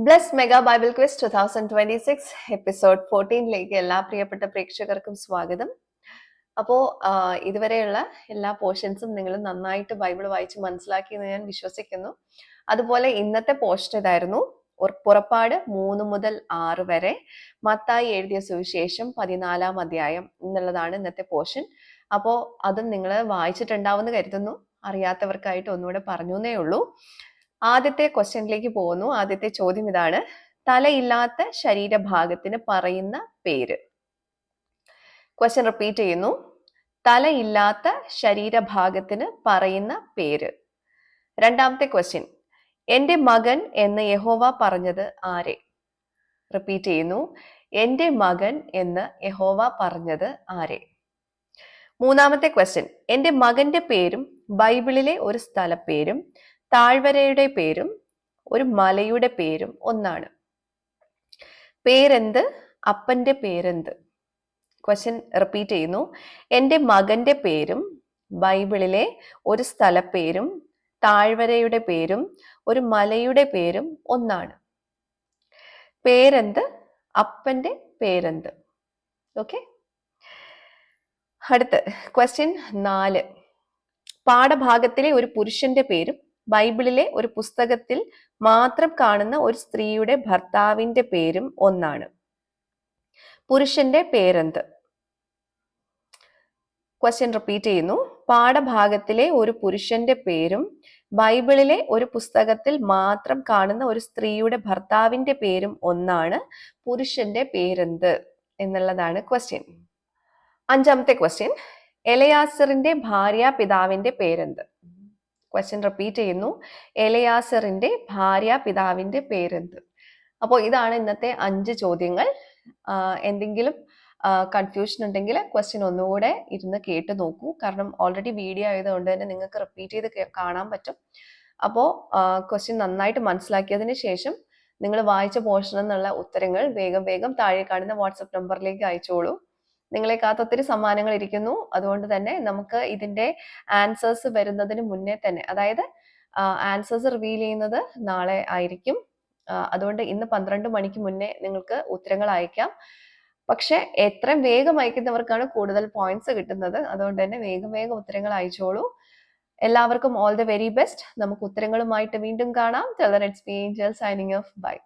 Bless mega Bible quiz 2026 episode 14ലേക്ക് എല്ലാ പ്രിയപ്പെട്ട പ്രേക്ഷകർക്കും സ്വാഗതം. അപ്പോ ഇതുവരെയുള്ള എല്ലാ പോർഷൻസും നിങ്ങൾ നന്നായിട്ട് ബൈബിൾ വായിച്ച് മനസ്സിലാക്കിയെന്ന് ഞാൻ വിശ്വസിക്കുന്നു. അതുപോലെ ഇന്നത്തെ പോർഷൻ ഇതായിരുന്നു, പുറപ്പാട് 3 മുതൽ 6 വരെ, മത്തായി എഴുതിയ സുവിശേഷം 14-ാം അധ്യായം എന്നുള്ളതാണ് ഇന്നത്തെ പോർഷൻ. അപ്പോൾ അതും നിങ്ങൾ വായിച്ചിട്ടുണ്ടാവുമെന്ന് കരുതുന്നു. അറിയാത്തവർക്കായിട്ട് ഒന്നുകൂടെ പറഞ്ഞേ ഉള്ളൂ. ആദ്യത്തെ ക്വസ്റ്റ്യനിലേക്ക് പോകുന്നു. ആദ്യത്തെ ചോദ്യം ഇതാണ്: തലയില്ലാത്ത ശരീരഭാഗത്തിന് പറയുന്ന പേര്. ക്വസ്റ്റ്യൻ റിപ്പീറ്റ് ചെയ്യുന്നു. തലയില്ലാത്ത ശരീരഭാഗത്തിന് പറയുന്ന പേര്. രണ്ടാമത്തെ ക്വസ്റ്റ്യൻ: എന്റെ മകൻ എന്ന് യഹോവ പറഞ്ഞത് ആരെ? റിപ്പീറ്റ് ചെയ്യുന്നു. എന്റെ മകൻ എന്ന് യഹോവ പറഞ്ഞത് ആരെ? മൂന്നാമത്തെ ക്വസ്റ്റ്യൻ: എന്റെ മകന്റെ പേരും ബൈബിളിലെ ഒരു സ്ഥലപ്പേരും താഴ്വരയുടെ പേരും ഒരു മലയുടെ പേരും ഒന്നാണ്. പേരെന്ത്? അപ്പന്റെ പേരെന്ത്? ക്വസ്റ്റ്യൻ റിപ്പീറ്റ് ചെയ്യുന്നു. എന്റെ മകന്റെ പേരും ബൈബിളിലെ ഒരു സ്ഥലപ്പേരും താഴ്വരയുടെ പേരും ഒരു മലയുടെ പേരും ഒന്നാണ്. പേരെന്ത്? അപ്പന്റെ പേരെന്ത്? ഓക്കെ. അടുത്ത് ക്വസ്റ്റ്യൻ 4. പാഠഭാഗത്തിലെ ഒരു പുരുഷന്റെ പേരും ബൈബിളിലെ ഒരു പുസ്തകത്തിൽ മാത്രം കാണുന്ന ഒരു സ്ത്രീയുടെ ഭർത്താവിന്റെ പേരും ഒന്നാണ്. പുരുഷന്റെ പേരെന്ത്? ക്വസ്റ്റ്യൻ റിപ്പീറ്റ് ചെയ്യുന്നു. പാഠഭാഗത്തിലെ ഒരു പുരുഷന്റെ പേരും ബൈബിളിലെ ഒരു പുസ്തകത്തിൽ മാത്രം കാണുന്ന ഒരു സ്ത്രീയുടെ ഭർത്താവിന്റെ പേരും ഒന്നാണ്. പുരുഷന്റെ പേരെന്ത് എന്നുള്ളതാണ് ക്വസ്റ്റ്യൻ. അഞ്ചാമത്തെ ക്വസ്റ്റ്യൻ: എലയാസറിന്റെ ഭാര്യ പിതാവിന്റെ പേരെന്ത്? ക്വസ്റ്റ്യൻ റിപ്പീറ്റ് ചെയ്യുന്നു. എലയാസറിന്റെ ഭാര്യ പിതാവിന്റെ പേരെന്ത്? അപ്പോൾ ഇതാണ് ഇന്നത്തെ 5 ചോദ്യങ്ങൾ. എന്തെങ്കിലും കൺഫ്യൂഷൻ ഉണ്ടെങ്കിൽ ക്വസ്റ്റ്യൻ ഒന്നുകൂടെ ഇരുന്ന് കേട്ട് നോക്കൂ. കാരണം ഓൾറെഡി വീഡിയോ ആയതുകൊണ്ട് തന്നെ നിങ്ങൾക്ക് റിപ്പീറ്റ് ചെയ്ത് കാണാൻ പറ്റും. അപ്പോൾ ക്വസ്റ്റ്യൻ നന്നായിട്ട് മനസ്സിലാക്കിയതിന് ശേഷം നിങ്ങൾ വായിച്ച പോർഷനിൽ നിന്നുള്ള ഉത്തരങ്ങൾ വേഗം വേഗം താഴെ കാണുന്ന വാട്സപ്പ് നമ്പറിലേക്ക് അയച്ചോളൂ. നിങ്ങളെ കാത്ത് ഒത്തിരി സമ്മാനങ്ങൾ ഇരിക്കുന്നു. അതുകൊണ്ട് തന്നെ നമുക്ക് ഇതിന്റെ ആൻസേഴ്സ് വരുന്നതിന് മുന്നേ തന്നെ, അതായത് ആൻസേഴ്സ് റിവീൽ ചെയ്യുന്നത് നാളെ ആയിരിക്കും. അതുകൊണ്ട് ഇന്ന് 12 മണിക്ക് മുന്നേ നിങ്ങൾക്ക് ഉത്തരങ്ങൾ അയക്കാം. പക്ഷെ എത്രയും വേഗം അയക്കുന്നവർക്കാണ് കൂടുതൽ പോയിന്റ്സ് കിട്ടുന്നത്. അതുകൊണ്ട് തന്നെ വേഗം വേഗം ഉത്തരങ്ങൾ അയച്ചോളൂ. എല്ലാവർക്കും ഓൾ ദ വെരി ബെസ്റ്റ്. നമുക്ക് ഉത്തരങ്ങളുമായിട്ട് വീണ്ടും കാണാം. Till then, it's me, Angel, signing off. Bye.